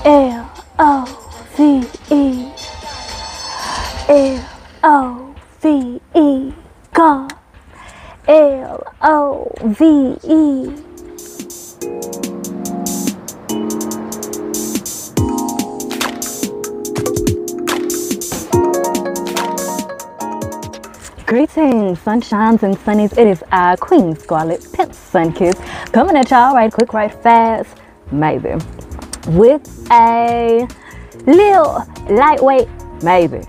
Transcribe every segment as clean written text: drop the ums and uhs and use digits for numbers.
L-O-V-E, L-O-V-E, God, L-O-V-E. Greetings, sunshines and sunnies. It is I, Queen Scarlet, Pimp Sunkiss, coming at y'all right quick, right fast, maybe, with a little lightweight, maybe,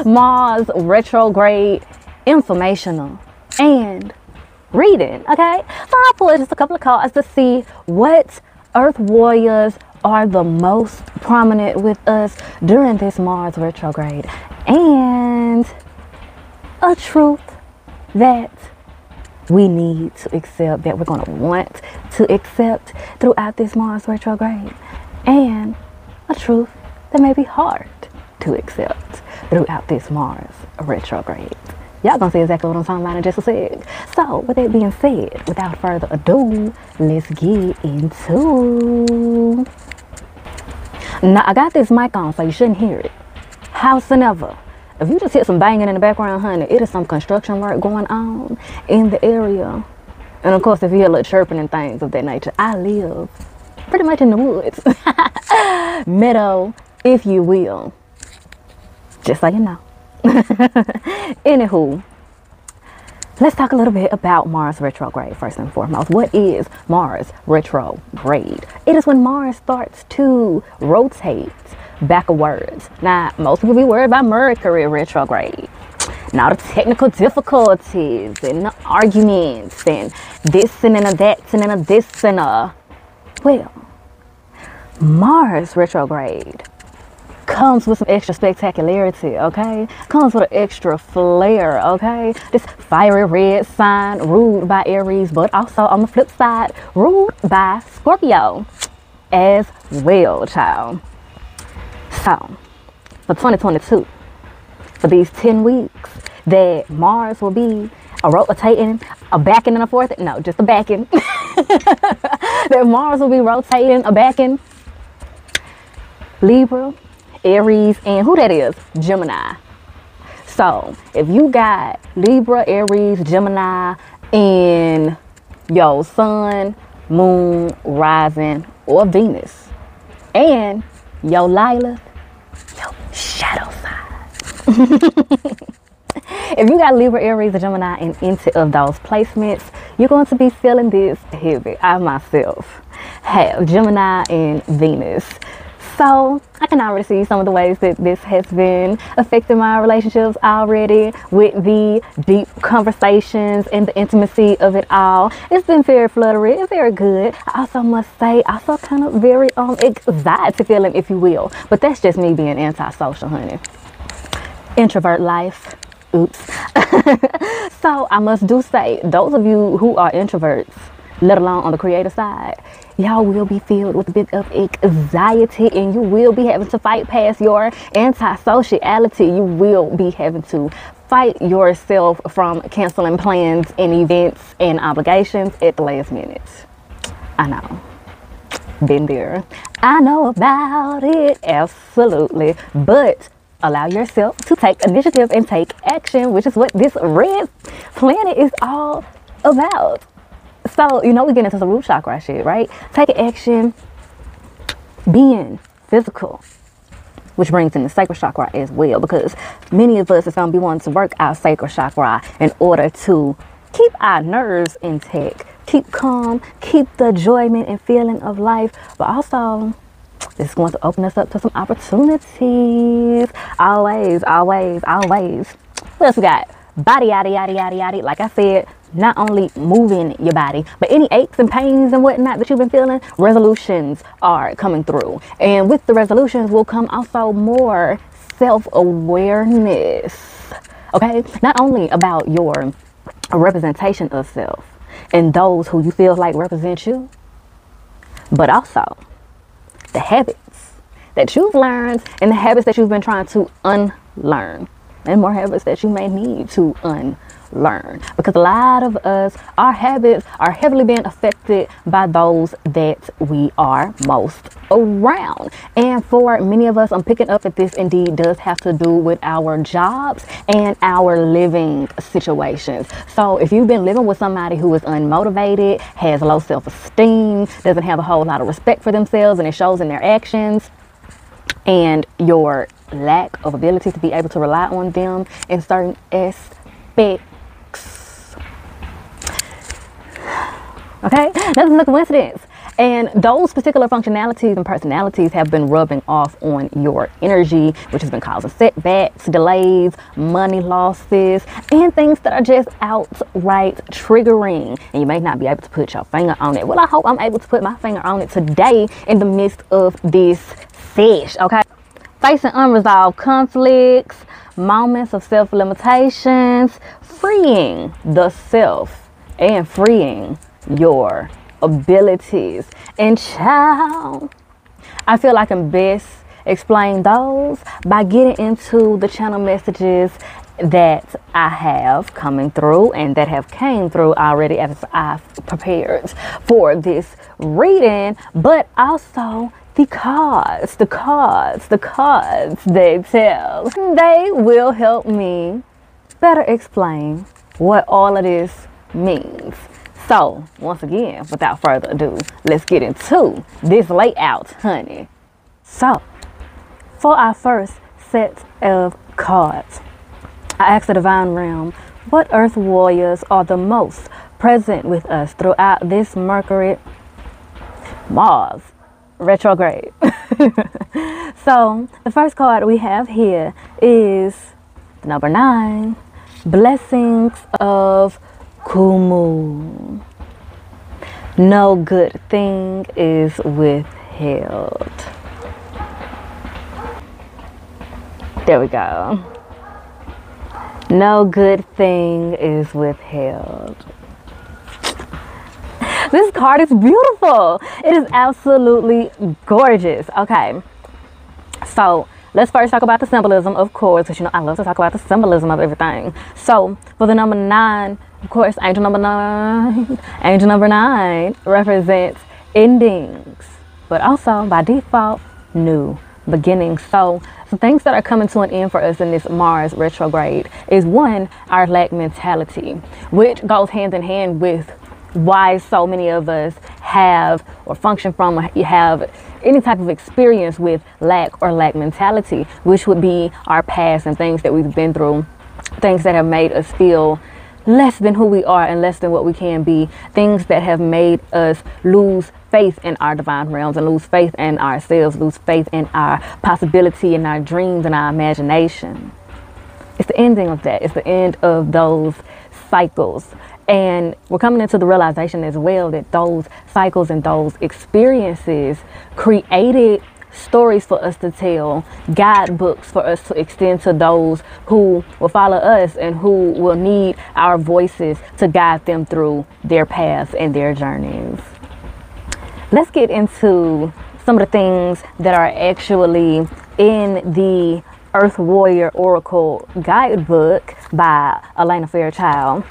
Mars retrograde informational and reading, okay? So I pulled just a couple of cards to see what Earth warriors are the most prominent with us during this Mars retrograde, and a truth that we need to accept, that we're going to want to accept throughout this Mars retrograde, and a truth that may be hard to accept throughout this Mars retrograde. Y'all gonna see exactly what I'm talking about in just a sec. So with that being said, without further ado, let's get into. Now I got this mic on, so you shouldn't hear it. Howsoever, if you just hear some banging in the background, honey, it is some construction work going on in the area. And of course, if you hear a little chirping and things of that nature, I live pretty much in the woods. Meadow, if you will. Just so you know. Anywho, let's talk a little bit about Mars retrograde first and foremost. What is Mars retrograde? It is when Mars starts to rotate backwards. Now, most people be worried about Mercury retrograde. Now the technical difficulties and the arguments and this and a that and a this and a. Well, Mars retrograde comes with some extra spectacularity, okay? Comes with an extra flair, okay? This fiery red sign ruled by Aries, but also on the flip side, ruled by Scorpio as well, child. So, for 2022, for these 10 weeks, that Mars will be a rotating, a backing and a forth, no, just a backing. That Mars will be rotating, a backing, Libra, Aries, and who that is? Gemini. So, if you got Libra, Aries, Gemini, in your sun, moon, rising, or Venus, and your Lilith, your shadow side. If you got Libra, Aries, or Gemini in any of those placements, you're going to be feeling this heavy. I myself have Gemini and Venus. So I can already see some of the ways that this has been affecting my relationships already, with the deep conversations and the intimacy of it all. It's been very fluttery and very good. I also must say, also kind of very anxiety feeling, if you will. But that's just me being antisocial, honey. Introvert life. Oops. So I must do say, those of you who are introverts, let alone on the creative side, y'all will be filled with a bit of anxiety, and you will be having to fight past your antisociality. You will be having to fight yourself from canceling plans and events and obligations at the last minute. I know. Been there. I know about it. Absolutely. But allow yourself to take initiative and take action, which is what this red planet is all about. So, you know, we get into some root chakra shit, right? Taking action, being physical, which brings in the sacral chakra as well, because many of us is going to be wanting to work our sacral chakra in order to keep our nerves intact, keep calm, keep the enjoyment and feeling of life, but also this is going to open us up to some opportunities. Always, always, always. What else we got? Body, yada, yada, yada, yada. Like I said, not only moving your body, but any aches and pains and whatnot that you've been feeling, resolutions are coming through. And with the resolutions will come also more self-awareness. Okay? Not only about your representation of self and those who you feel like represent you, but also the habits that you've learned and the habits that you've been trying to unlearn, and more habits that you may need to unlearn. learn, because a lot of us, our habits are heavily being affected by those that we are most around. And for many of us, I'm picking up that this indeed does have to do with our jobs and our living situations. So if you've been living with somebody who is unmotivated, has low self-esteem, doesn't have a whole lot of respect for themselves, and it shows in their actions, and your lack of ability to be able to rely on them in certain aspects. Okay, nothing's a coincidence. And those particular functionalities and personalities have been rubbing off on your energy, which has been causing setbacks, delays, money losses, and things that are just outright triggering. And you may not be able to put your finger on it. Well, I hope I'm able to put my finger on it today in the midst of this sesh, okay? Facing unresolved conflicts, moments of self-limitations, freeing the self and freeing your abilities. And child, I feel I can best explain those by getting into the channel messages that I have coming through and that have came through already as I've prepared for this reading, but also the cards they tell. They will help me better explain what all of this means. So, once again, without further ado, let's get into this layout, honey. So, for our first set of cards, I asked the Divine Realm, what Earth Warriors are the most present with us throughout this Mars retrograde? So, the first card we have here is number 9, Blessings of Kumu. No good thing is withheld. There we go. No good thing is withheld. This card is beautiful. It is absolutely gorgeous. Okay, so let's first talk about the symbolism, of course, because you know I love to talk about the symbolism of everything. So for the number 9, of course, angel number 9 represents endings, but also by default, new beginnings. So some things that are coming to an end for us in this Mars retrograde is, one, our lack mentality, which goes hand in hand with why so many of us have or function from or have any type of experience with lack or lack mentality, which would be our past and things that we've been through, things that have made us feel less than who we are and less than what we can be, things that have made us lose faith in our divine realms and lose faith in ourselves, lose faith in our possibility and our dreams and our imagination. It's the ending of that. It's the end of those cycles. And we're coming into the realization as well that those cycles and those experiences created stories for us to tell, guidebooks for us to extend to those who will follow us and who will need our voices to guide them through their paths and their journeys. Let's get into some of the things that are actually in the Earth Warrior Oracle Guidebook by Elena Fairchild.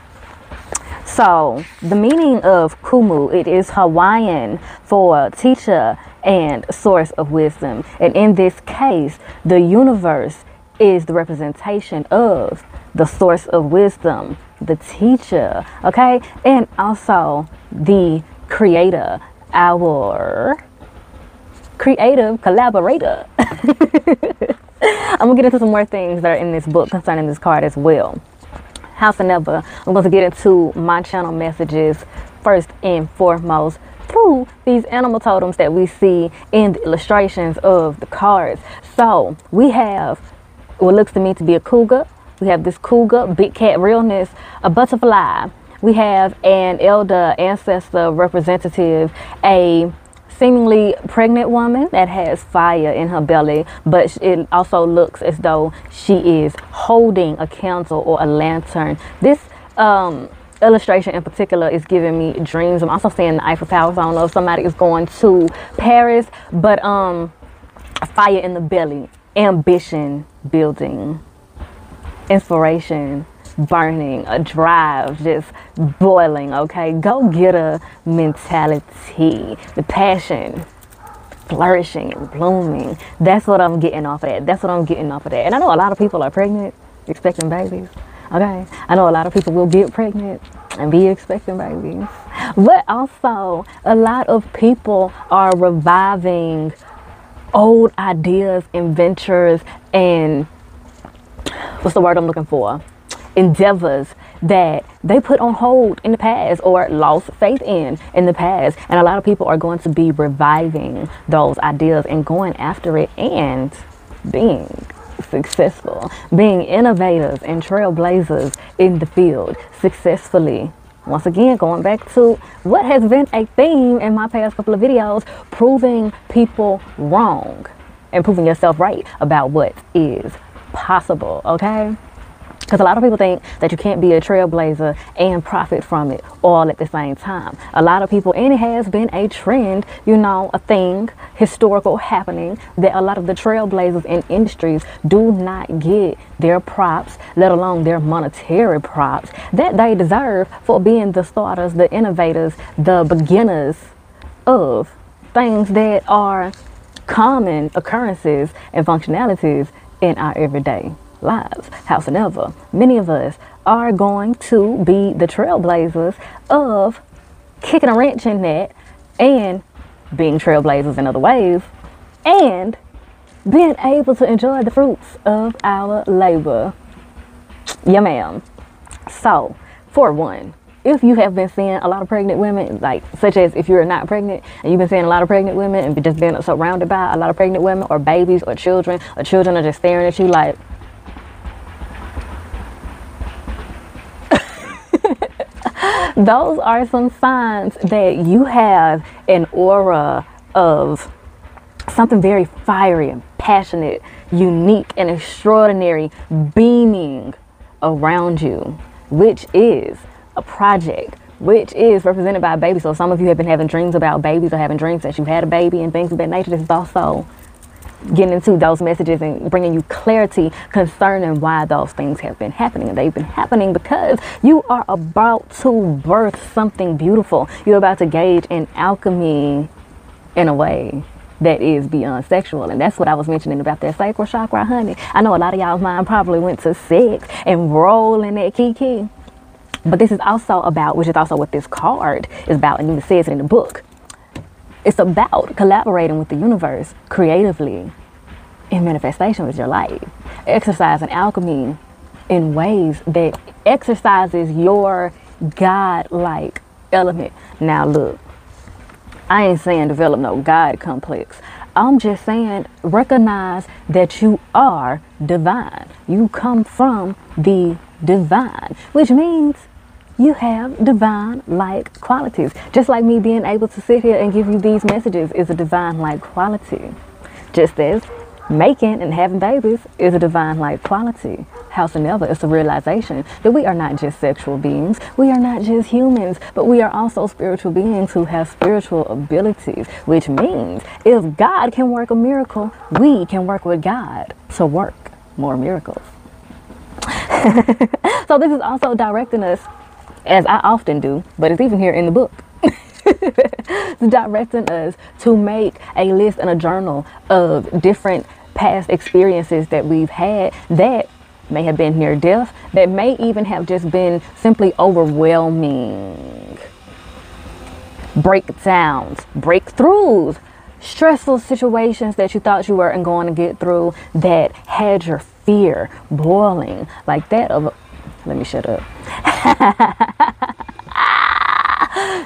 So the meaning of Kumu, it is Hawaiian for teacher and source of wisdom. And in this case, the universe is the representation of the source of wisdom, the teacher, okay? And also the creator, our creative collaborator. I'm gonna get into some more things that are in this book concerning this card as well. Howsoever, I'm going to get into my channel messages first and foremost through these animal totems that we see in the illustrations of the cards. So we have what looks to me to be a cougar. We have this cougar, big cat realness, a butterfly. We have an elder ancestor representative, a seemingly pregnant woman that has fire in her belly, but it also looks as though she is holding a candle or a lantern. This illustration in particular is giving me dreams. I'm also seeing the Eiffel Tower, so I don't know if somebody is going to Paris, but fire in the belly, ambition building, inspiration burning, a drive just boiling, okay? Go get a mentality, the passion flourishing and blooming. That's what I'm getting off of that. That's what I'm getting off of that. And I know a lot of people are pregnant, expecting babies, okay? I know a lot of people will get pregnant and be expecting babies. But also, a lot of people are reviving old ideas and ventures and what's the word I'm looking for? Endeavors that they put on hold in the past or lost faith in the past. And a lot of people are going to be reviving those ideas and going after it and being successful, being innovators and trailblazers in the field successfully. Once again, going back to what has been a theme in my past couple of videos, proving people wrong and proving yourself right about what is possible, okay? Because a lot of people think that you can't be a trailblazer and profit from it all at the same time. A lot of people, and it has been a trend, you know, a thing, historical happening, that a lot of the trailblazers in industries do not get their props, let alone their monetary props, that they deserve for being the starters, the innovators, the beginners of things that are common occurrences and functionalities in our everyday lives. Howsoever, many of us are going to be the trailblazers of kicking a wrench in that and being trailblazers in other ways and being able to enjoy the fruits of our labor. Yeah, ma'am. So, for one, if you have been seeing a lot of pregnant women, like such as if you're not pregnant and you've been seeing a lot of pregnant women and just been surrounded by a lot of pregnant women or babies or children are just staring at you like, those are some signs that you have an aura of something very fiery and passionate, unique and extraordinary beaming around you, which is a project, which is represented by a baby. So some of you have been having dreams about babies or having dreams that you've had a baby and things of that nature. This is also getting into those messages and bringing you clarity concerning why those things have been happening. And they've been happening because you are about to birth something beautiful. You're about to engage in alchemy in a way that is beyond sexual. And that's what I was mentioning about that sacral chakra, honey. I know a lot of y'all's mind probably went to sex and roll in that kiki. But this is also about, which is also what this card is about, and even says it in the book. It's about collaborating with the universe creatively in manifestation with your life. Exercising alchemy in ways that exercises your God-like element. Now look, I ain't saying develop no God complex. I'm just saying recognize that you are divine. You come from the divine, which means you have divine-like qualities. Just like me being able to sit here and give you these messages is a divine-like quality. Just as making and having babies is a divine-like quality. Howsoever, it's a realization that we are not just sexual beings. We are not just humans, but we are also spiritual beings who have spiritual abilities, which means if God can work a miracle, we can work with God to work more miracles. So this is also directing us, as I often do, but it's even here in the book, it's directing us to make a list and a journal of different past experiences that we've had that may have been near death, that may even have just been simply overwhelming breakdowns, breakthroughs, stressful situations that you thought you weren't going to get through, that had your fear boiling like that of, let me shut up.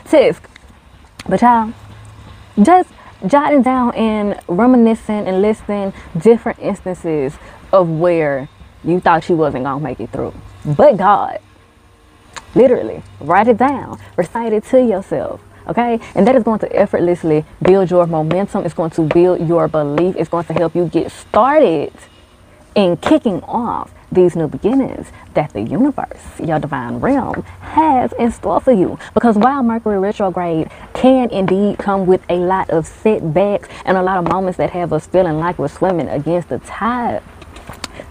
Tisk. But y'all, just jotting down and reminiscing and listing different instances of where you thought you wasn't gonna make it through, but God, literally write it down, recite it to yourself, okay? And that is going to effortlessly build your momentum. It's going to build your belief. It's going to help you get started in kicking off these new beginnings that the universe, your divine realm, has in store for you. Because while Mercury retrograde can indeed come with a lot of setbacks and a lot of moments that have us feeling like we're swimming against the tide,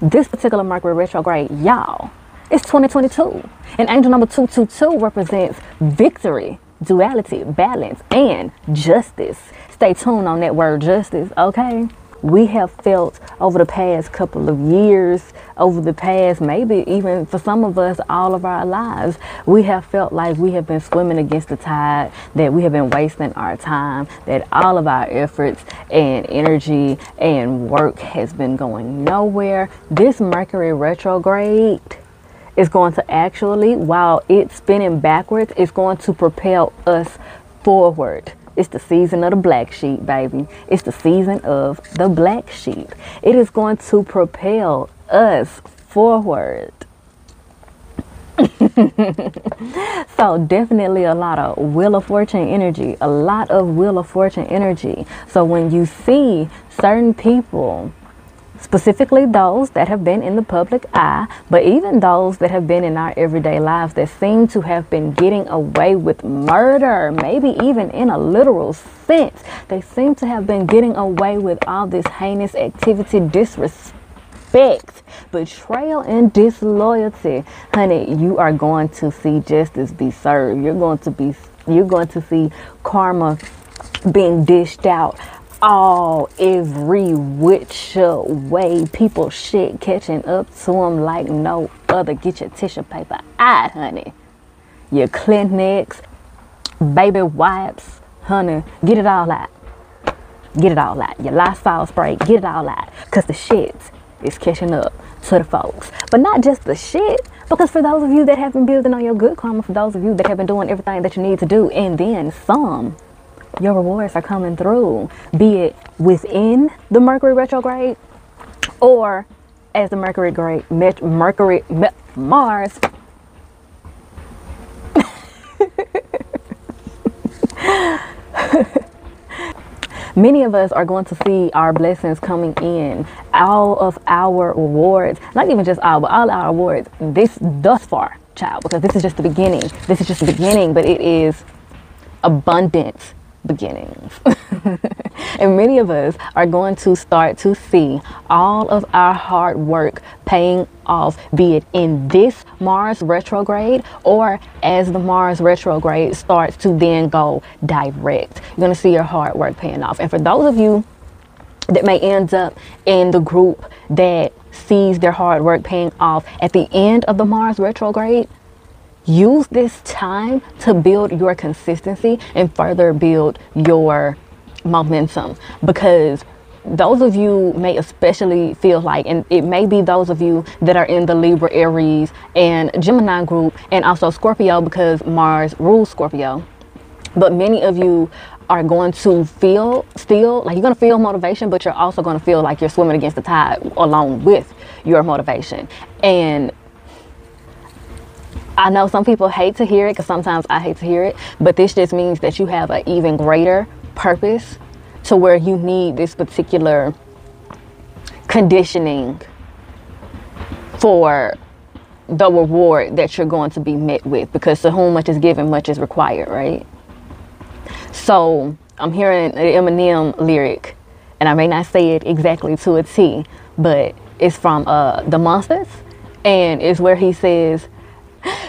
this particular Mercury retrograde, y'all, It's 2022. And angel number 222 represents victory, duality, balance, and justice. Stay tuned on that word justice, okay? We have felt over the past couple of years, over the past, maybe even for some of us, all of our lives, we have felt like we have been swimming against the tide, that we have been wasting our time, that all of our efforts and energy and work has been going nowhere. This Mercury retrograde is going to actually, while it's spinning backwards, it's going to propel us forward. It's the season of the black sheep, baby. It's the season of the black sheep. It is going to propel us forward. So definitely a lot of Wheel of Fortune energy. A lot of Wheel of Fortune energy. So when you see certain people, specifically those that have been in the public eye, but even those that have been in our everyday lives that seem to have been getting away with murder, maybe even in a literal sense, they seem to have been getting away with all this heinous activity, disrespect, betrayal, and disloyalty. Honey, you are going to see justice be served. You're going to see karma being dished out all every which way. People shit catching up to them like no other. Get your tissue paper out, honey. Your Kleenex, baby wipes, honey. Get it all out. Get it all out. Your Lysol spray, get it all out. Because the shit is catching up to the folks. But not just the shit. Because for those of you that have been building on your good karma, for those of you that have been doing everything that you need to do, and then some, your rewards are coming through, be it within the Mercury retrograde or as the Mars many of us are going to see our blessings coming in, all of our rewards, not even just all, but all our rewards thus far, child, because this is just the beginning. This is just the beginning, but it is abundant beginnings. And many of us are going to start to see all of our hard work paying off, be it in this Mars retrograde or as the Mars retrograde starts to then go direct. You're going to see your hard work paying off. And for those of you that may end up in the group that sees their hard work paying off at the end of the Mars retrograde, use this time to build your consistency and further build your momentum, because those of you may especially feel like, and it may be those of you that are in the Libra, Aries, and Gemini group, and also Scorpio, because Mars rules Scorpio, but many of you are going to feel still like you're going to feel motivation, but you're also going to feel like you're swimming against the tide along with your motivation. And I know some people hate to hear it, because sometimes I hate to hear it, but this just means that you have an even greater purpose to where you need this particular conditioning for the reward that you're going to be met with, because to whom much is given, much is required, right? So I'm hearing an Eminem lyric, and I may not say it exactly to a T, but it's from the Monsters, and it's where he says,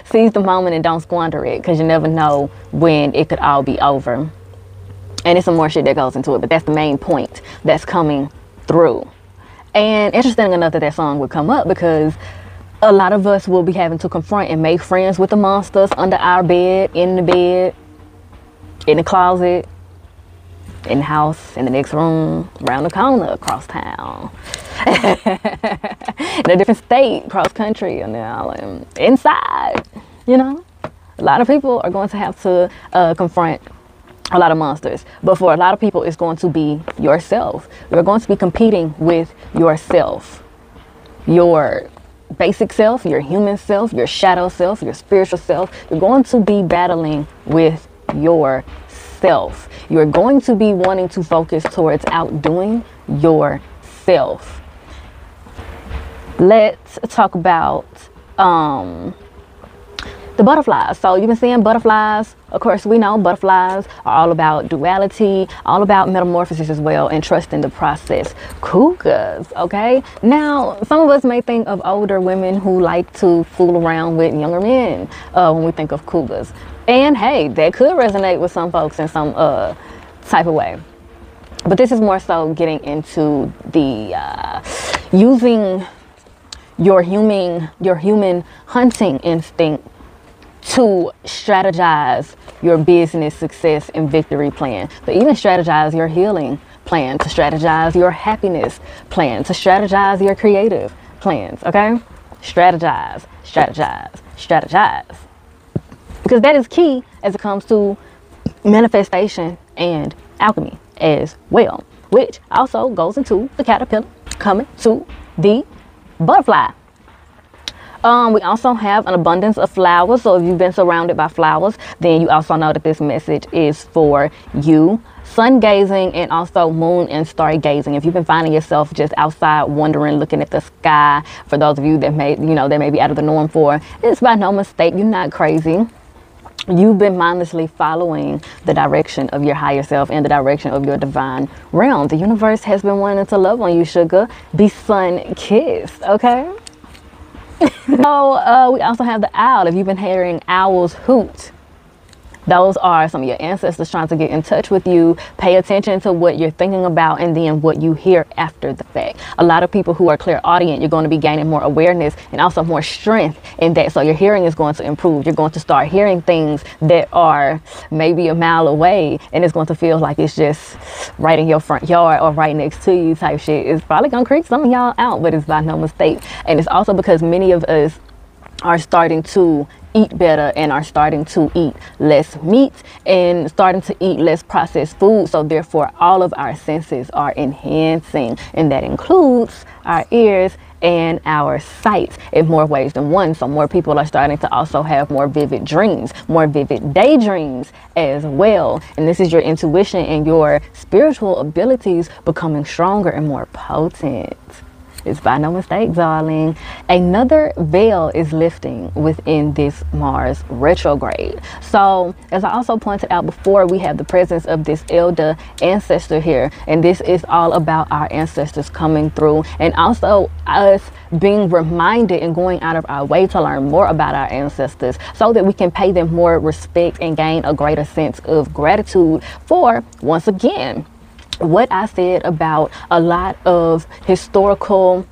seize the moment and don't squander it, because you never know when it could all be over. And it's some more shit that goes into it, but that's the main point that's coming through. And interesting enough that song would come up, because a lot of us will be having to confront and make friends with the monsters under our bed, in the bed, in the closet, in the house, in the next room, around the corner, across town, in a different state, cross country, and inside, you know. A lot of people are going to have to confront a lot of monsters, but for a lot of people, it's going to be yourself. You're going to be competing with yourself, your basic self, your human self, your shadow self, your spiritual self. You're going to be battling with yourself. You're going to be wanting to focus towards outdoing yourself. Let's talk about the butterflies. So you've been seeing butterflies. Of course, we know butterflies are all about duality, all about metamorphosis as well, and trusting the process. Cougars, okay? Now, some of us may think of older women who like to fool around with younger men when we think of cougars. And hey, that could resonate with some folks in some type of way. But this is more so getting into the using your human hunting instinct to strategize your business success and victory plan, to even strategize your healing plan, to strategize your happiness plan, to strategize your creative plans, okay? Strategize, strategize, strategize. Because that is key as it comes to manifestation and alchemy as well, which also goes into the caterpillar coming to the butterfly. We also have an abundance of flowers. So if you've been surrounded by flowers, then you also know that this message is for you. Sun gazing and also moon and star gazing. If you've been finding yourself just outside wandering, looking at the sky, for those of you that may, that may be out of the norm for, it's by no mistake. You're not crazy. You've been mindlessly following the direction of your higher self and the direction of your divine realm. The universe has been wanting to love on you, sugar. Be sun kissed, okay? So we also have the owl. If you've been hearing owls hoot, those are some of your ancestors trying to get in touch with you. Pay attention to what you're thinking about and then what you hear after the fact. A lot of people who are clairaudient, you're going to be gaining more awareness and also more strength in that. So your hearing is going to improve. You're going to start hearing things that are maybe a mile away, and it's going to feel like it's just right in your front yard or right next to you type shit. It's probably going to creep some of y'all out, but it's by no mistake. And it's also because many of us are starting to eat better and are starting to eat less meat and starting to eat less processed food. So therefore all of our senses are enhancing, and that includes our ears and our sight in more ways than one. So more people are starting to also have more vivid dreams, more vivid daydreams as well. And this is your intuition and your spiritual abilities becoming stronger and more potent. It's by no mistake, darling. Another veil is lifting within this Mars retrograde. So as I also pointed out before, we have the presence of this elder ancestor here, and this is all about our ancestors coming through, and also us being reminded and going out of our way to learn more about our ancestors so that we can pay them more respect and gain a greater sense of gratitude for, once again, what I said about a lot of historical,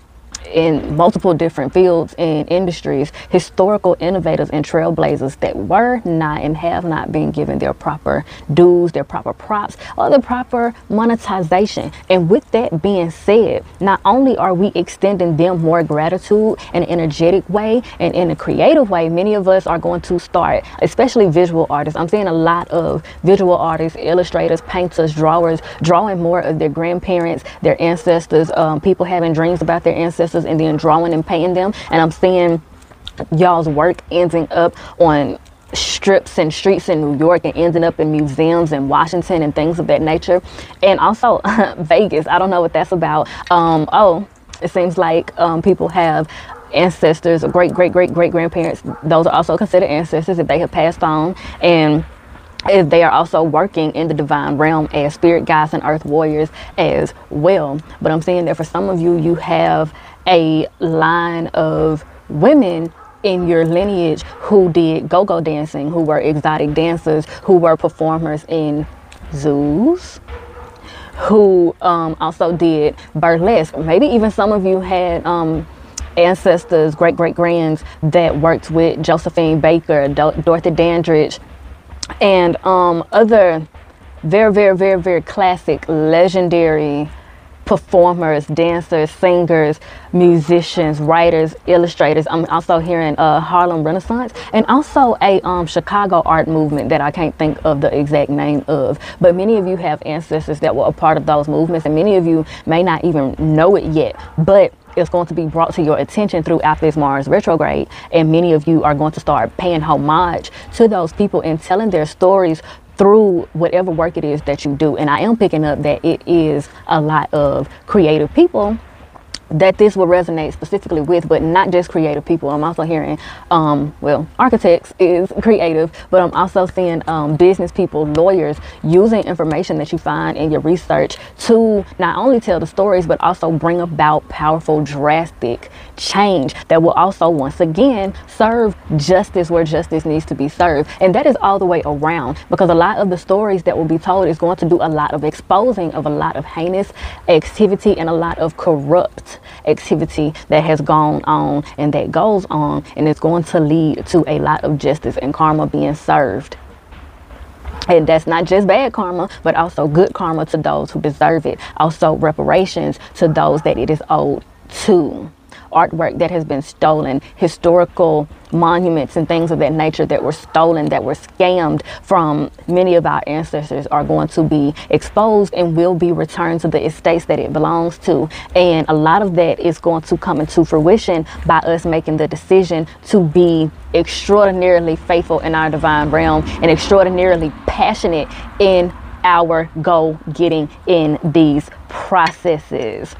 in multiple different fields and industries, historical innovators and trailblazers that were not and have not been given their proper dues, their proper props, or the proper monetization. And with that being said, not only are we extending them more gratitude in an energetic way and in a creative way, many of us are going to start, especially visual artists. I'm seeing a lot of visual artists, illustrators, painters, drawers, drawing more of their grandparents, their ancestors, people having dreams about their ancestors and then drawing and painting them. And I'm seeing y'all's work ending up on strips and streets in New York and ending up in museums in Washington and things of that nature. And also Vegas. I don't know what that's about. It seems like people have ancestors or great grandparents. Those are also considered ancestors if they have passed on, and if they are also working in the divine realm as spirit guides and earth warriors as well. But I'm saying that for some of you, you have a line of women in your lineage who did go-go dancing, who were exotic dancers, who were performers in zoos, who also did burlesque. Maybe even some of you had ancestors, great-great-grands that worked with Josephine Baker, Dorothy Dandridge, and other very classic, legendary performers, dancers, singers, musicians, writers, illustrators. I'm also hearing Harlem Renaissance, and also a Chicago art movement that I can't think of the exact name of. But many of you have ancestors that were a part of those movements, and many of you may not even know it yet, but it's going to be brought to your attention throughout this Mars retrograde. And many of you are going to start paying homage to those people and telling their stories through whatever work it is that you do. And I am picking up that it is a lot of creative people that this will resonate specifically with, but not just creative people. I'm also hearing, well, architects is creative, but I'm also seeing business people, lawyers, using information that you find in your research to not only tell the stories, but also bring about powerful, drastic change that will also, once again, serve justice where justice needs to be served. And that is all the way around, because a lot of the stories that will be told is going to do a lot of exposing of a lot of heinous activity and a lot of corrupt activity that has gone on and that goes on, and it's going to lead to a lot of justice and karma being served. And that's not just bad karma, but also good karma to those who deserve it. Also reparations to those that it is owed to. Artwork that has been stolen, historical monuments and things of that nature that were stolen, that were scammed from many of our ancestors, are going to be exposed and will be returned to the estates that it belongs to. And a lot of that is going to come into fruition by us making the decision to be extraordinarily faithful in our divine realm and extraordinarily passionate in our goal getting in these processes.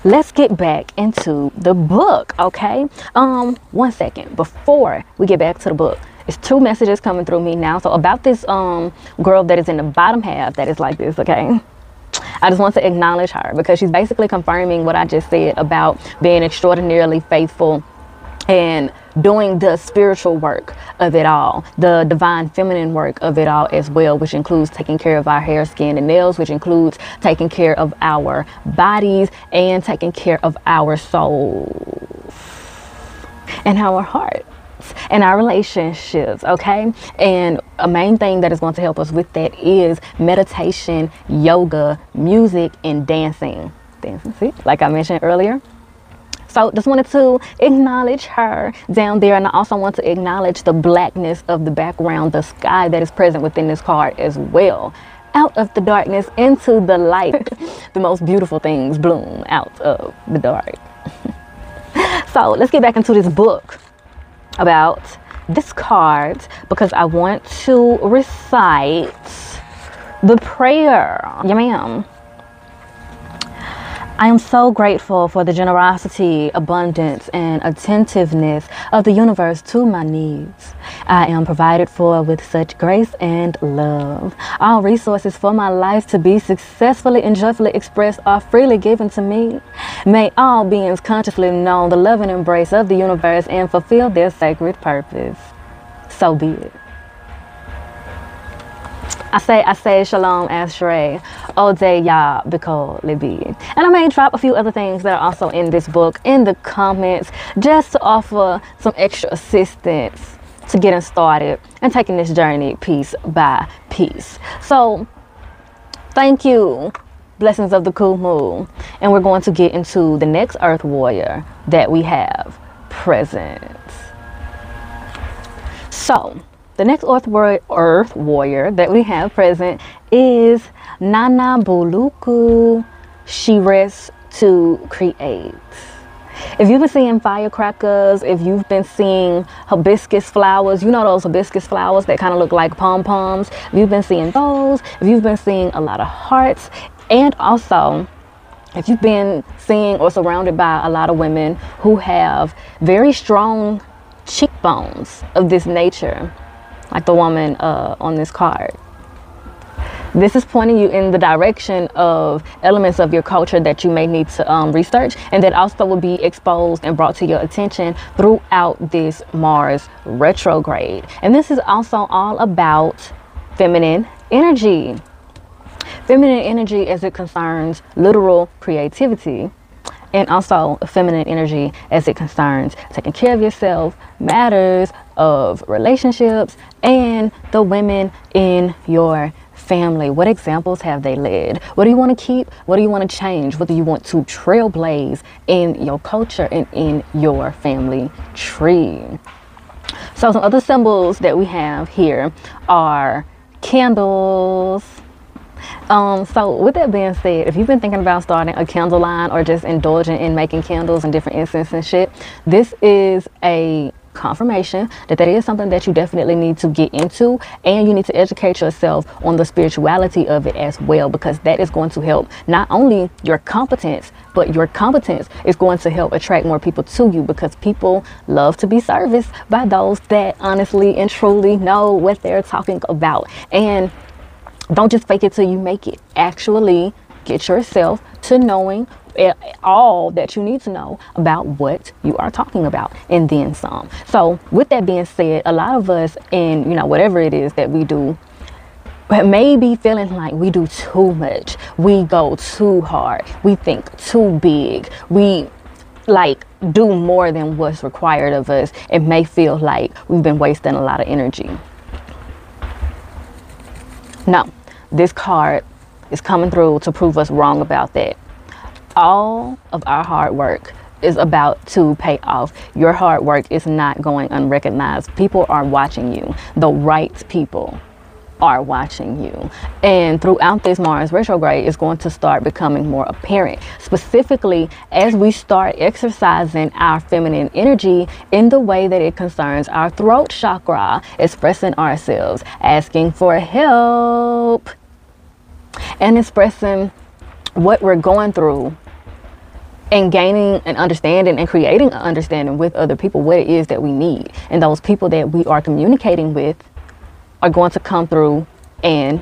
Let's get back into the book, okay? 1 second before we get back to the book. It's 2 messages coming through me now. So about this girl that is in the bottom half that is like this, okay? I just want to acknowledge her because she's basically confirming what I just said about being extraordinarily faithful and doing the spiritual work of it all, the divine feminine work of it all as well, which includes taking care of our hair, skin, and nails, which includes taking care of our bodies and taking care of our souls and our hearts and our relationships, okay? And a main thing that is going to help us with that is meditation, yoga, music, and dancing. See, like I mentioned earlier. So just wanted to acknowledge her down there, and I also want to acknowledge the blackness of the background, the sky that is present within this card as well. Out of the darkness into the light, the most beautiful things bloom out of the dark. So let's get back into this book about this card, because I want to recite the prayer. Yeah, ma'am. I am so grateful for the generosity, abundance, and attentiveness of the universe to my needs. I am provided for with such grace and love. All resources for my life to be successfully and joyfully expressed are freely given to me. May all beings consciously know the love and embrace of the universe and fulfill their sacred purpose. So be it. I say shalom, ashrei, ode ya, biko libi. And I may drop a few other things that are also in this book in the comments, just to offer some extra assistance to getting started and taking this journey piece by piece. So thank you, blessings of the Kumu. And we're going to get into the next earth warrior that we have present. So the next earth warrior that we have present is Nana Buluku. She rests to create. If you've been seeing firecrackers, if you've been seeing hibiscus flowers, you know those hibiscus flowers that kind of look like pom-poms. If you've been seeing those, if you've been seeing a lot of hearts, and also if you've been seeing or surrounded by a lot of women who have very strong cheekbones of this nature, like the woman on this card. This is pointing you in the direction of elements of your culture that you may need to research, and that also will be exposed and brought to your attention throughout this Mars retrograde. And this is also all about feminine energy. Feminine energy as it concerns literal creativity, and also feminine energy as it concerns taking care of yourself, matters of relationships, and the women in your family. What examples have they led? What do you want to keep? What do you want to change? What do you want to trailblaze in your culture and in your family tree? So some other symbols that we have here are candles. So with that being said, if you've been thinking about starting a candle line or just indulging in making candles and different incense and shit, this is a confirmation that is something that you definitely need to get into, and you need to educate yourself on the spirituality of it as well, because that is going to help not only your competence, but your competence is going to help attract more people to you, because people love to be serviced by those that honestly and truly know what they're talking about. And don't just fake it till you make it. Actually get yourself to knowing all that you need to know about what you are talking about, and then some. So with that being said, a lot of us in, you know, whatever it is that we do, may be feeling like we do too much, we go too hard, we think too big, we like do more than what's required of us. It may feel like we've been wasting a lot of energy. No, this card is coming through to prove us wrong about that. All of our hard work is about to pay off. Your hard work is not going unrecognized. People are watching you. The right people are watching you. And throughout this Mars retrograde, is going to start becoming more apparent, specifically as we start exercising our feminine energy in the way that it concerns our throat chakra, expressing ourselves, asking for help, and expressing what we're going through, and gaining an understanding and creating an understanding with other people what it is that we need. And those people that we are communicating with are going to come through and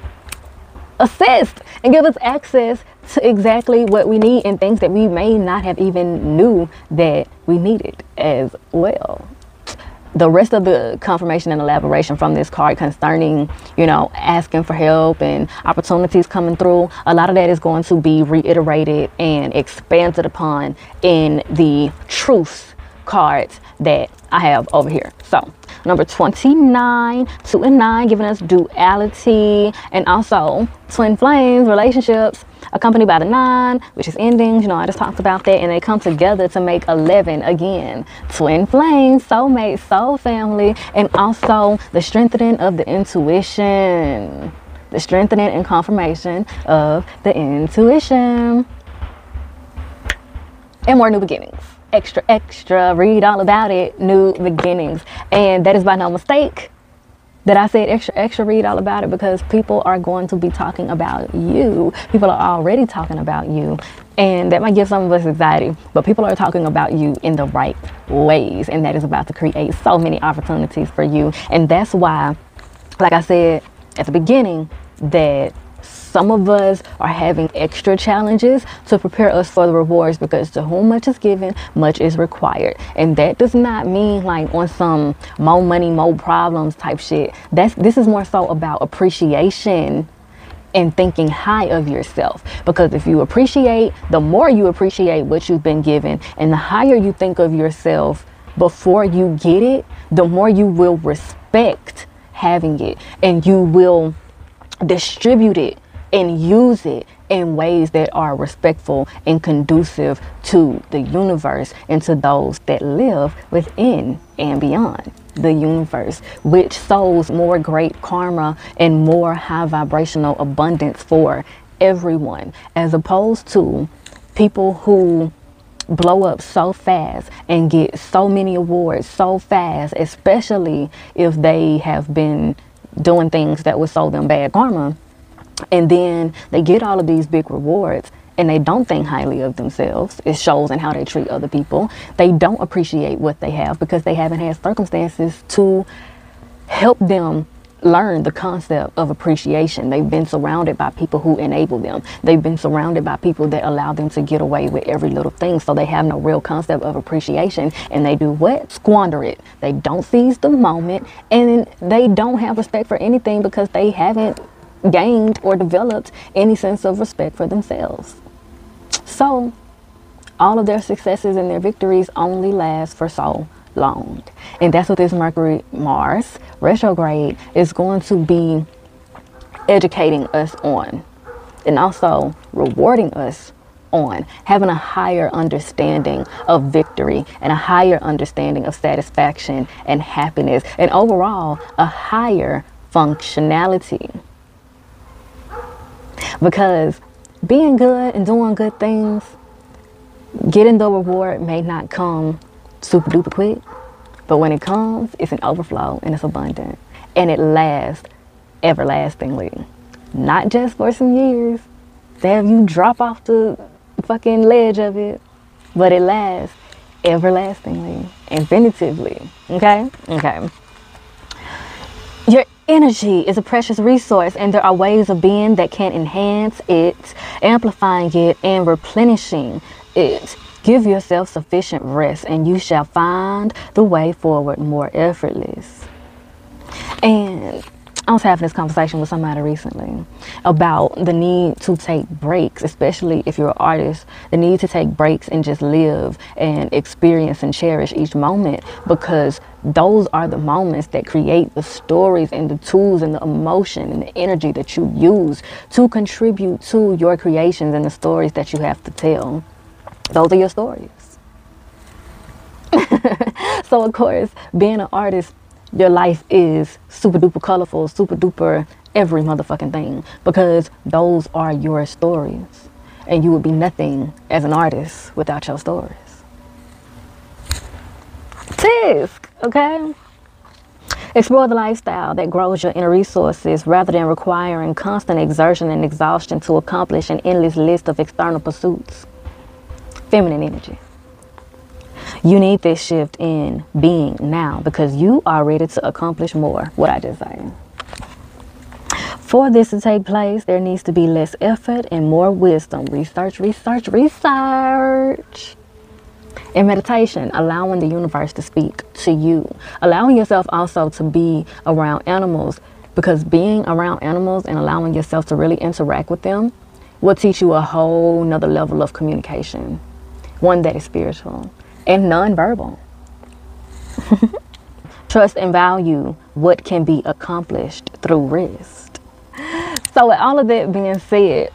assist and give us access to exactly what we need, and things that we may not have even knew that we needed as well. The rest of the confirmation and elaboration from this card concerning, you know, asking for help and opportunities coming through, a lot of that is going to be reiterated and expanded upon in the truth cards that I have over here. So number 29, 2 and 9, giving us duality, and also twin flames, relationships, accompanied by the 9, which is endings. You know, I just talked about that, and they come together to make 11 again. Twin flames, soulmate, soul family, and also the strengthening of the intuition, the strengthening and confirmation of the intuition, and more new beginnings. Extra, extra, read all about it, new beginnings. And that is by no mistake that I said extra, extra, read all about it, because people are going to be talking about you. People are already talking about you, and that might give some of us anxiety, but people are talking about you in the right ways, and that is about to create so many opportunities for you. And that's why, like I said at the beginning, that some of us are having extra challenges to prepare us for the rewards, because to whom much is given, much is required. And that does not mean like on some more money, more problems type shit. This is more so about appreciation and thinking high of yourself. Because if you appreciate, the more you appreciate what you've been given, and the higher you think of yourself before you get it, the more you will respect having it, and you will distribute it and use it in ways that are respectful and conducive to the universe and to those that live within and beyond the universe, which sows more great karma and more high vibrational abundance for everyone, as opposed to people who blow up so fast and get so many awards so fast, especially if they have been doing things that would sow them bad karma. And then they get all of these big rewards, and they don't think highly of themselves. It shows in how they treat other people. They don't appreciate what they have, because they haven't had circumstances to help them learn the concept of appreciation. They've been surrounded by people who enable them. They've been surrounded by people that allow them to get away with every little thing. So they have no real concept of appreciation, and they do what? Squander it. They don't seize the moment, and they don't have respect for anything, because they haven't gained or developed any sense of respect for themselves. So all of their successes and their victories only last for so long. And that's what this Mercury Mars retrograde is going to be educating us on, and also rewarding us on having a higher understanding of victory, and a higher understanding of satisfaction and happiness, and overall a higher functionality. Because being good and doing good things, getting the reward may not come super duper quick, But when it comes, it's an overflow and it's abundant. And it lasts everlastingly. Not just for some years to have you drop off the fucking ledge of it, but it lasts everlastingly, infinitively. Okay? Okay. Your energy is a precious resource, and there are ways of being that can enhance it, amplifying it, and replenishing it. Give yourself sufficient rest, and you shall find the way forward more effortless. And I was having this conversation with somebody recently about the need to take breaks, especially if you're an artist, the need to take breaks and just live and experience and cherish each moment, because those are the moments that create the stories and the tools and the emotion and the energy that you use to contribute to your creations and the stories that you have to tell. Those are your stories. So of course, being an artist, your life is super duper colorful, super duper every motherfucking thing, because those are your stories, and you would be nothing as an artist without your stories. Tisk, okay? Explore the lifestyle that grows your inner resources rather than requiring constant exertion and exhaustion to accomplish an endless list of external pursuits. Feminine energy. You need this shift in being now, because you are ready to accomplish more. What I just said. For this to take place, there needs to be less effort and more wisdom. Research, research, research. In meditation, allowing the universe to speak to you. Allowing yourself also to be around animals, because being around animals and allowing yourself to really interact with them will teach you a whole nother level of communication. One that is spiritual and non-verbal. Trust and value what can be accomplished through rest. So with all of that being said,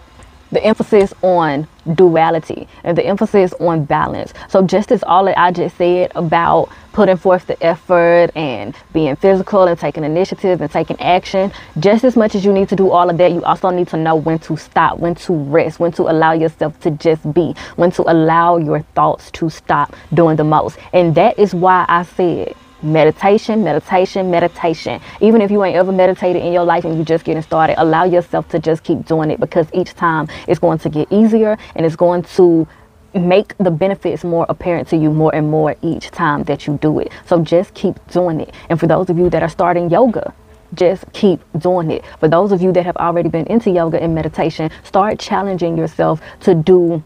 the emphasis on duality and the emphasis on balance. So just as all that I just said about putting forth the effort and being physical and taking initiative and taking action, just as much as you need to do all of that, you also need to know when to stop, when to rest, when to allow yourself to just be, when to allow your thoughts to stop doing the most. And that is why I said meditation, meditation, meditation. Even if you ain't ever meditated in your life and you're just getting started, allow yourself to just keep doing it, because each time it's going to get easier and it's going to make the benefits more apparent to you more and more each time that you do it. So just keep doing it. And for those of you that are starting yoga, just keep doing it. For those of you that have already been into yoga and meditation, start challenging yourself to do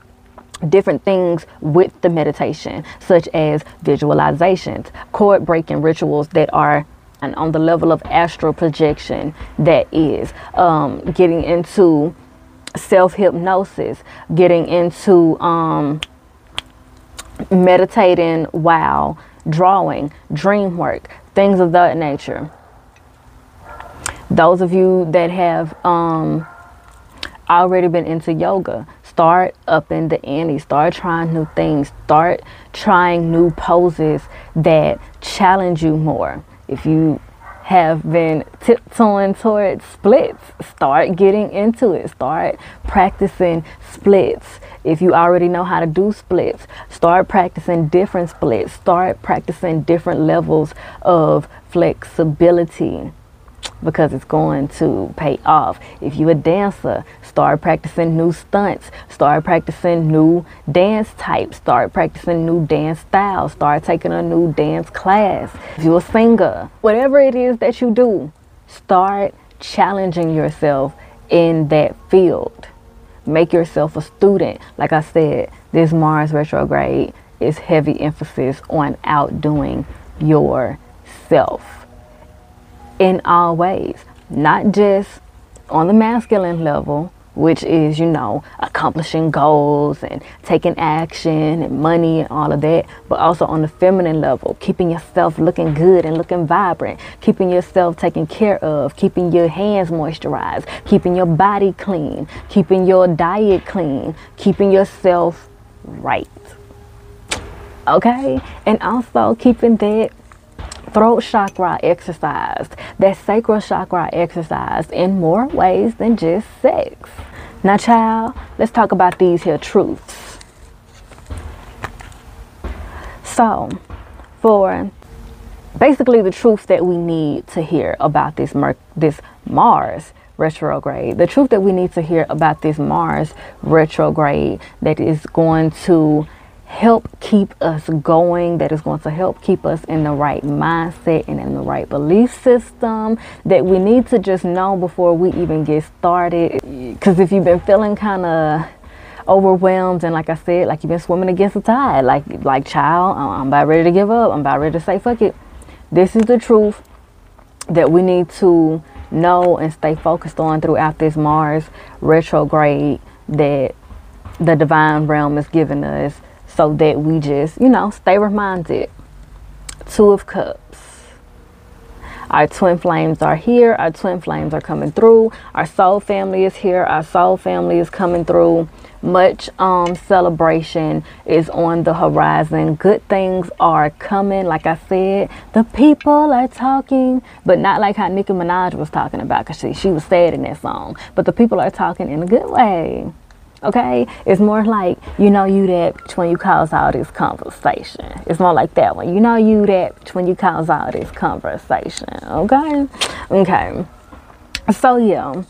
different things with the meditation, such as visualizations, chord breaking rituals that are and on the level of astral projection, that is getting into self-hypnosis, getting into meditating while drawing, dream work, things of that nature. Those of you that have already been into yoga, start upping the ante, start trying new things, start trying new poses that challenge you more. If you have been tiptoeing towards splits, start getting into it. Start practicing splits. If you already know how to do splits, start practicing different splits. Start practicing different levels of flexibility, because it's going to pay off. If you're a dancer, start practicing new stunts, start practicing new dance types, start practicing new dance styles, start taking a new dance class. If you're a singer, whatever it is that you do, start challenging yourself in that field. Make yourself a student. Like I said, this Mars retrograde is heavy emphasis on outdoing yourself in all ways, not just on the masculine level, which is, you know, accomplishing goals and taking action and money and all of that, but also on the feminine level, keeping yourself looking good and looking vibrant, keeping yourself taken care of, keeping your hands moisturized, keeping your body clean, keeping your diet clean, keeping yourself right. Okay? And also keeping that throat chakra exercised, that sacral chakra exercised in more ways than just sex. Now, child, let's talk about these here truths. So, for basically the truth that we need to hear about this Mars retrograde. The truth that we need to hear about this Mars retrograde that is going to help keep us going, that is going to help keep us in the right mindset and in the right belief system, that we need to just know before we even get started. Because if you've been feeling kind of overwhelmed, and like I said, like you've been swimming against the tide, like child, I'm about ready to give up, I'm about ready to say fuck it, this is the truth that we need to know and stay focused on throughout this Mars retrograde that the divine realm is giving us, so that we just, you know, stay reminded. Two of Cups. Our twin flames are here. Our twin flames are coming through. Our soul family is here. Our soul family is coming through. Much celebration is on the horizon. Good things are coming. Like I said, the people are talking, but not like how Nicki Minaj was talking about, because she was sad in that song. But the people are talking in a good way. Okay, it's more like, you know, you that when you cause all this conversation. It's more like that one. You know, you that when you cause all this conversation. Okay. So yeah,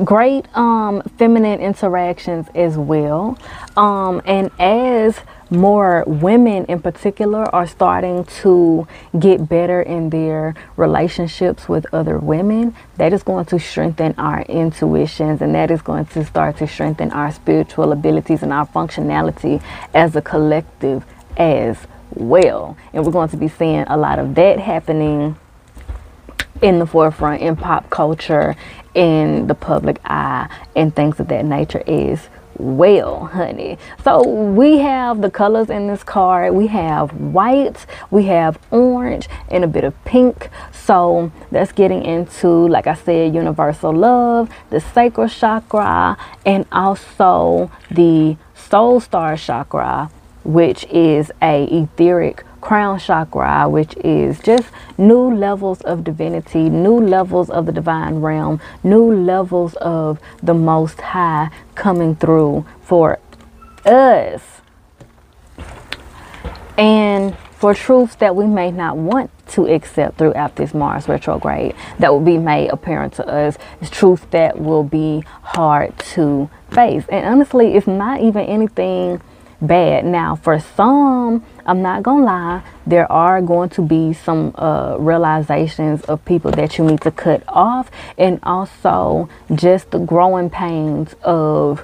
great feminine interactions as well. And as more women in particular are starting to get better in their relationships with other women, that is going to strengthen our intuitions, and that is going to start to strengthen our spiritual abilities and our functionality as a collective as well. And we're going to be seeing a lot of that happening in the forefront, in pop culture, in the public eye, and things of that nature is well, honey. So we have the colors in this card. We have white, we have orange, and a bit of pink. So that's getting into, like I said, universal love, the sacral chakra, and also the soul star chakra, which is a etheric crown chakra, which is just new levels of divinity, new levels of the divine realm, new levels of the Most High coming through for us, and for truths that we may not want to accept throughout this Mars retrograde, that will be made apparent to us. It's truth that will be hard to face, and honestly, it's not even anything bad. Now, for some, I'm not gonna lie, there are going to be some realizations of people that you need to cut off, and also just the growing pains of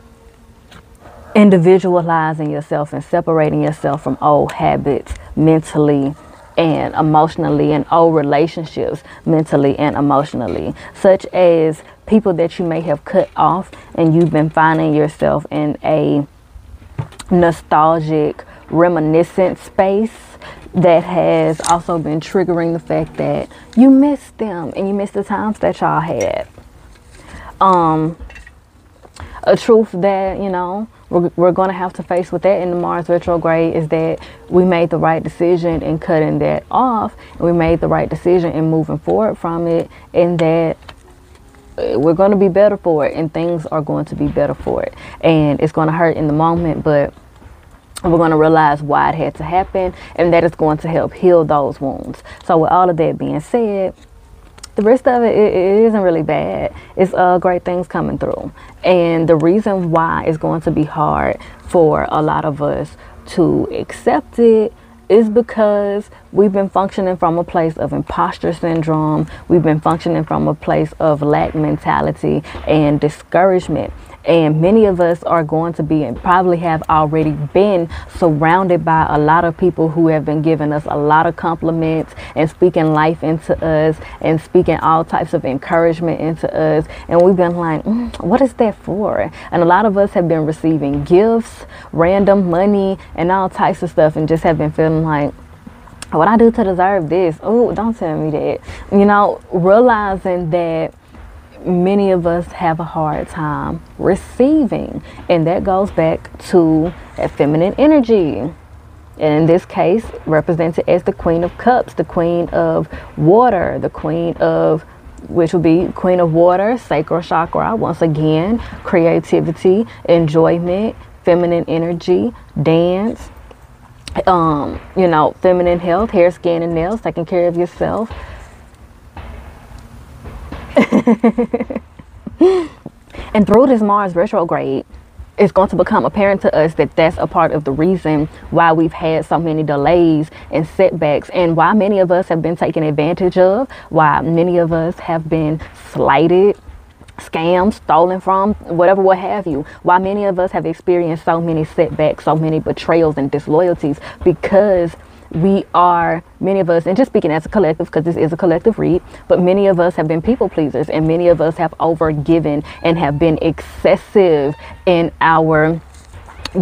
individualizing yourself and separating yourself from old habits mentally and emotionally, and old relationships mentally and emotionally, such as people that you may have cut off, and you've been finding yourself in a nostalgic, reminiscent space that has also been triggering the fact that you miss them and you miss the times that y'all had. A truth that, you know, we're going to have to face with that in the Mars retrograde is that we made the right decision in cutting that off, and we made the right decision in moving forward from it, and that we're going to be better for it, and things are going to be better for it, and it's going to hurt in the moment, but we're going to realize why it had to happen, and that is going to help heal those wounds. So with all of that being said, the rest of it isn't really bad. It's great things coming through, and the reason why it's going to be hard for a lot of us to accept it is because we've been functioning from a place of imposter syndrome. We've been functioning from a place of lack mentality and discouragement. And many of us are going to be, and probably have already been, surrounded by a lot of people who have been giving us a lot of compliments and speaking life into us and speaking all types of encouragement into us. And we've been like, what is that for? And a lot of us have been receiving gifts, random money, and all types of stuff, and just have been feeling like, what I do to deserve this? Oh, don't tell me that. You know, realizing that many of us have a hard time receiving, and that goes back to that feminine energy, and in this case represented as the Queen of Cups, the Queen of Water, the Queen of, which would be Queen of Water, sacral chakra, once again, creativity, enjoyment, feminine energy, dance, you know, feminine health, hair, skin, and nails, taking care of yourself. And through this Mars retrograde, it's going to become apparent to us that that's a part of the reason why we've had so many delays and setbacks, and why many of us have been taken advantage of, why many of us have been slighted, scammed, stolen from, whatever, what have you. Why many of us have experienced so many setbacks, so many betrayals and disloyalties, because we are, many of us, and just speaking as a collective, because this is a collective read, but many of us have been people pleasers, and many of us have overgiven and have been excessive in our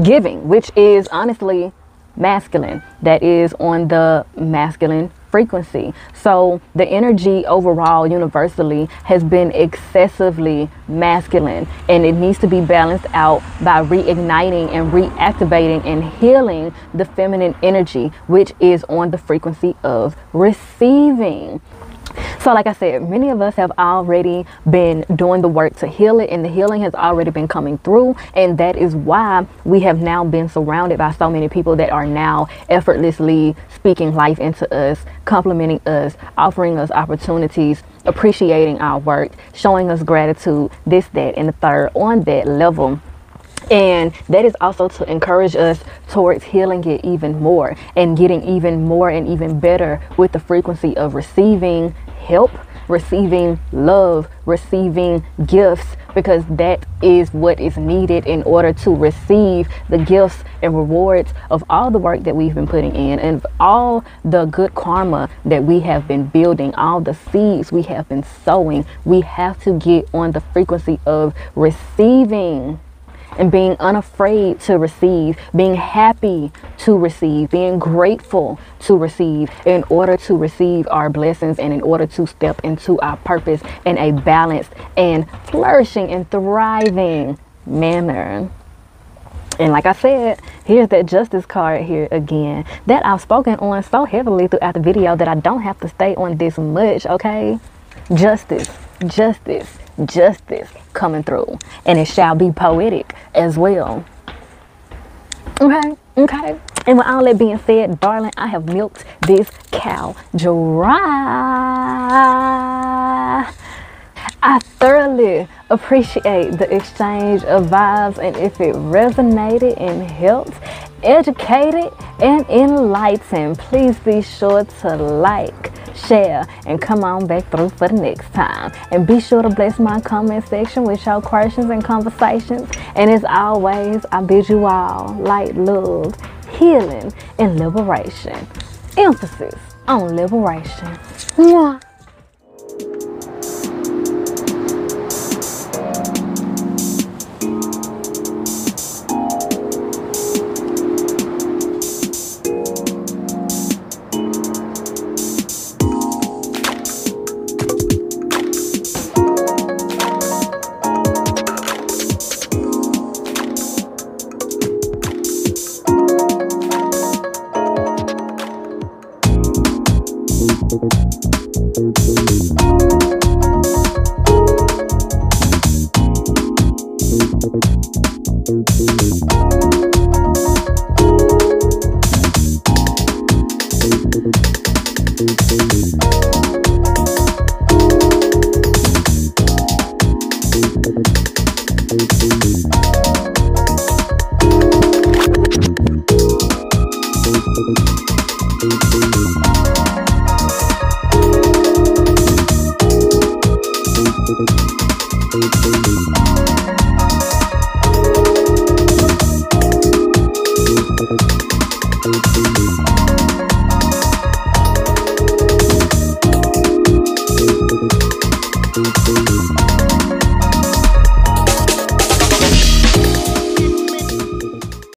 giving, which is honestly masculine. That is on the masculine frequency. So the energy overall universally has been excessively masculine, and it needs to be balanced out by reigniting and reactivating and healing the feminine energy, which is on the frequency of receiving. So like I said, many of us have already been doing the work to heal it, and the healing has already been coming through, and that is why we have now been surrounded by so many people that are now effortlessly speaking life into us, complimenting us, offering us opportunities, appreciating our work, showing us gratitude, this, that, and the third on that level. And that is also to encourage us towards healing it even more and getting even more and even better with the frequency of receiving help, receiving love, receiving gifts, because that is what is needed in order to receive the gifts and rewards of all the work that we've been putting in, and all the good karma that we have been building, all the seeds we have been sowing. We have to get on the frequency of receiving and being unafraid to receive, being happy to receive, being grateful to receive, in order to receive our blessings and in order to step into our purpose in a balanced and flourishing and thriving manner. And like I said, here's that justice card here again that I've spoken on so heavily throughout the video that I don't have to stay on this much, okay? Justice, justice, justice coming through, and it shall be poetic as well. Okay. And with all that being said, darling, I have milked this cow dry. I thoroughly appreciate the exchange of vibes, and if it resonated and helped, educated, and enlightened, please be sure to like, share, and come on back through for the next time. And be sure to bless my comment section with your questions and conversations. And as always, I bid you all light, love, healing, and liberation. Emphasis on liberation. Mwah. Thank you.